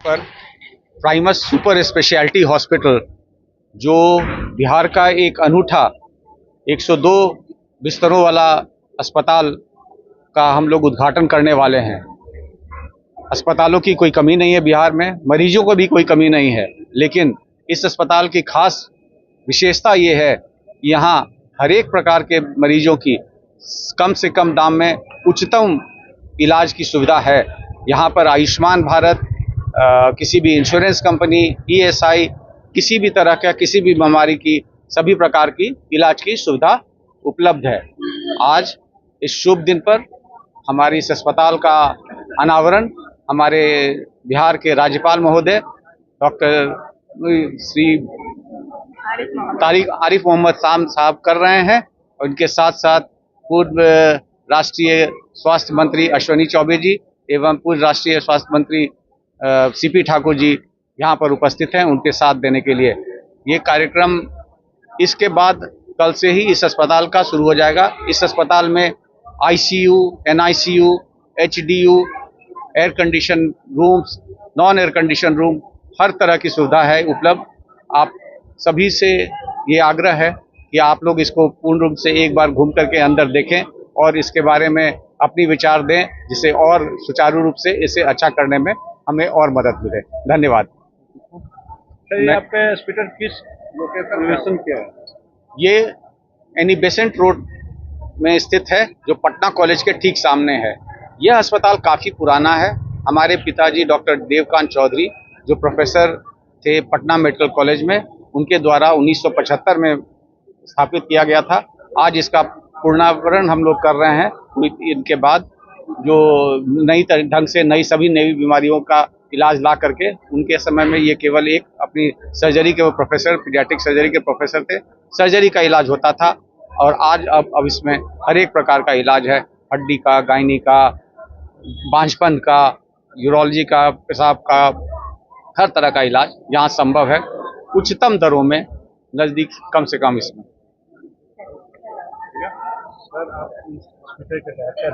पर Primus super speciality hospital, जो बिहार का एक अनूठा 102 बिस्तरों वाला अस्पताल का हम लोग उद्घाटन करने वाले हैं। अस्पतालों की कोई कमी नहीं है बिहार में, मरीजों को भी कोई कमी नहीं है, लेकिन इस अस्पताल की खास विशेषता ये है कि यहाँ हर एक प्रकार के मरीजों की कम से कम दाम में उच्चतम इलाज की सुविधा है। यहाँ पर आयुष्मान भारत, किसी भी इंश्योरेंस कंपनी, ESI, किसी भी तरह का किसी भी बीमारी की सभी प्रकार की इलाज की सुविधा उपलब्ध है। आज इस शुभ दिन पर हमारे इस अस्पताल का अनावरण हमारे बिहार के राज्यपाल महोदय डॉक्टर श्री आरिफ मोहम्मद खान साहब कर रहे हैं। उनके साथ साथ पूर्व राष्ट्रीय स्वास्थ्य मंत्री अश्विनी चौबे जी एवं पूर्व राष्ट्रीय स्वास्थ्य मंत्री CP ठाकुर जी यहाँ पर उपस्थित हैं उनके साथ देने के लिए। ये कार्यक्रम इसके बाद कल से ही इस अस्पताल का शुरू हो जाएगा। इस अस्पताल में ICU, NICU, HDU, air condition rooms, non air condition room, हर तरह की सुविधा है उपलब्ध। आप सभी से ये आग्रह है कि आप लोग इसको पूर्ण रूप से एक बार घूम करके अंदर देखें और इसके बारे में अपनी विचार दें, जिससे और सुचारू रूप से इसे अच्छा करने में हमें और मदद मिले। धन्यवाद। आपके हॉस्पिटल किस लोकेशन क्या है? ये एनी बेसेंट रोड में स्थित है, जो पटना कॉलेज के ठीक सामने है। यह अस्पताल काफ़ी पुराना है। हमारे पिताजी डॉक्टर देवकांत चौधरी, जो प्रोफेसर थे पटना मेडिकल कॉलेज में, उनके द्वारा 1975 में स्थापित किया गया था। आज इसका पुनर्नामकरण हम लोग कर रहे हैं। इनके बाद जो नई ढंग से सभी नई बीमारियों का इलाज ला करके, उनके समय में ये केवल एक अपनी सर्जरी के वो प्रोफेसर, पीडियाट्रिक सर्जरी के प्रोफेसर थे। सर्जरी का इलाज होता था और आज अब इसमें हर एक प्रकार का इलाज है। हड्डी का, गायनी का, बांझपन का, यूरोलॉजी का, पेशाब का, हर तरह का इलाज यहाँ संभव है, उच्चतम दरों में, नज़दीक कम से कम इसमें। सर, आप इस हॉस्पिटल का क्या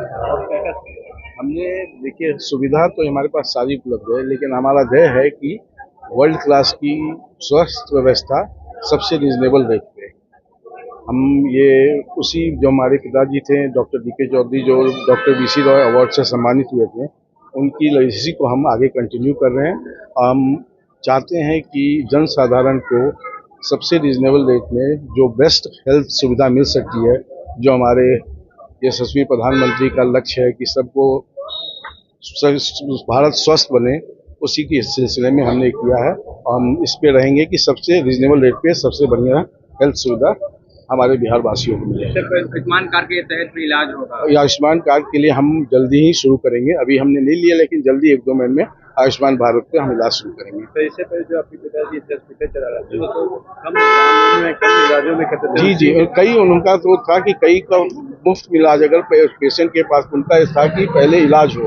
हमने देखिए, सुविधा तो हमारे पास सारी उपलब्ध है, लेकिन हमारा ध्येय है कि वर्ल्ड क्लास की स्वास्थ्य व्यवस्था सबसे रीजनेबल रेट पे। हम ये उसी जो हमारे पिताजी थे डॉक्टर DK चौधरी, जो डॉक्टर BC रॉय अवार्ड से सम्मानित हुए थे, उनकी लेगेसी को हम आगे कंटिन्यू कर रहे हैं। हम चाहते हैं कि जन साधारण को सबसे रीजनेबल रेट में जो बेस्ट हेल्थ सुविधा मिल सकती है, जो हमारे यशस्वी प्रधानमंत्री का लक्ष्य है कि सबको भारत स्वस्थ बने, उसी के सिलसिले में हमने किया है। हम इस पे रहेंगे कि सबसे रीजनेबल रेट पे सबसे बढ़िया हेल्थ सुविधा हमारे बिहार वासियों को मिले। आयुष्मान कार्ड के तहत भी इलाज होगा? आयुष्मान कार्ड के लिए हम जल्दी ही शुरू करेंगे। अभी हमने नहीं लिया, लेकिन जल्दी 1-2 महीने में आयुष्मान भारत पे हम इलाज शुरू करेंगे। तो इससे पहले जो आपके पिताजी हॉस्पिटल चला रहे थे, तो कम इलाजों में करते जी, कई उनका तो था कि कई का मुफ्त इलाज, अगर पेशेंट के पास उनका था कि पहले इलाज हो,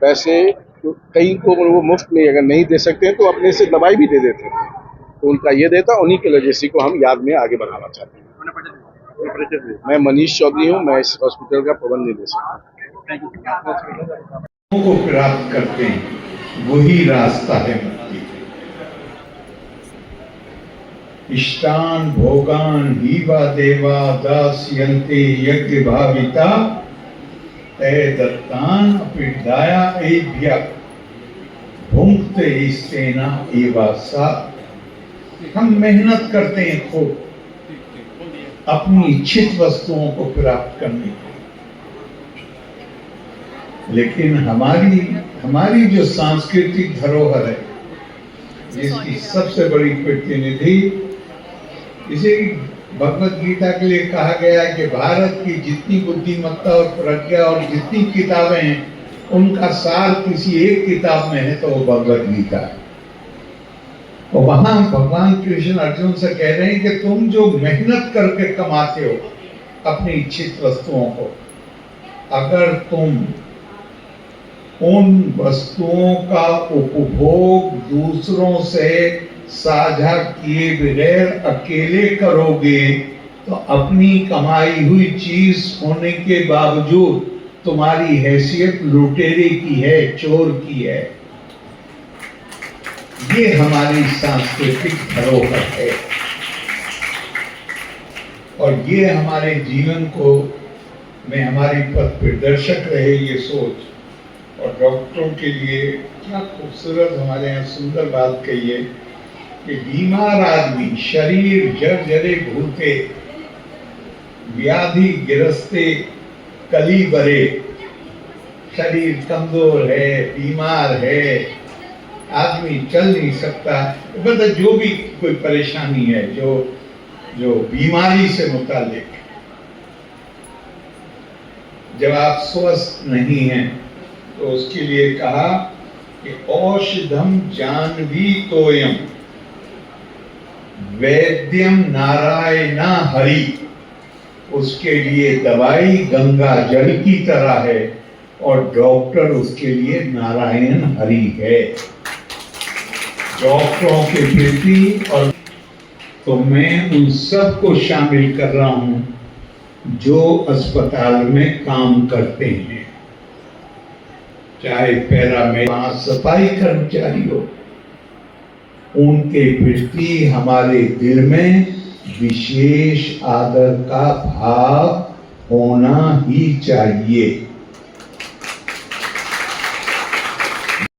पैसे तो कई को वो मुफ्त में अगर नहीं दे सकते हैं तो अपने से दवाई भी दे देते थे। तो उनका ये देता, उन्हीं के लेगेसी को हम याद में आगे बढ़ाना चाहते हैं। मैं मनीष चौधरी हूँ, मैं इस हॉस्पिटल का प्रबंध निदेशक हूँ। को प्राप्त करते हैं, वही रास्ता है मुक्ति। इष्टान भोगान हीवा देवा दास्यन्ते यज्ञ भाविता ते दत्तान अपीडाया एभ्य भुंक्ते इस्तेना एवा सा। हम मेहनत करते हैं खूब अपनी इच्छित वस्तुओं को प्राप्त करने के, लेकिन हमारी जो सांस्कृतिक धरोहर है, जिसकी सबसे बड़ी प्रतिनिधि, इसे भगवत गीता के लिए कहा गया है कि भारत की जितनी बुद्धिमत्ता और प्रज्ञा और जितनी किताबें हैं, उनका सार किसी एक किताब में है, तो वो भगवत गीता है। और वहां भगवान कृष्ण अर्जुन से कह रहे हैं कि तुम जो मेहनत करके कमाते हो अपनी इच्छित वस्तुओं को, अगर तुम उन वस्तुओं का उपभोग दूसरों से साझा किए बगैर अकेले करोगे, तो अपनी कमाई हुई चीज होने के बावजूद तुम्हारी हैसियत लुटेरे की है, चोर की है। ये हमारी सांस्कृतिक धरोहर है और ये हमारे जीवन को में हमारी पथ प्रदर्शक रहे ये सोच। और डॉक्टरों के लिए क्या खूबसूरत हमारे यहाँ सुंदर बात कही है कि बीमार आदमी शरीर जर्जरे घूटे व्याधि गिरस्ते कली बरे, शरीर कमजोर है, बीमार है, आदमी चल नहीं सकता, मतलब जो भी कोई परेशानी है जो बीमारी से मुतालिक, जब आप स्वस्थ नहीं हैं तो उसके लिए कहा कि औषधम जानवी तोयम वैद्यम नारायण हरि, उसके लिए दवाई गंगा जल की तरह है और डॉक्टर उसके लिए नारायण हरि है। डॉक्टरों के प्रति और तो मैं उन सब को शामिल कर रहा हूं जो अस्पताल में काम करते हैं, चाहे पैरामेडिक सफाई कर्मचारी हो, उनके प्रति हमारे दिल में विशेष आदर का भाव होना ही चाहिए।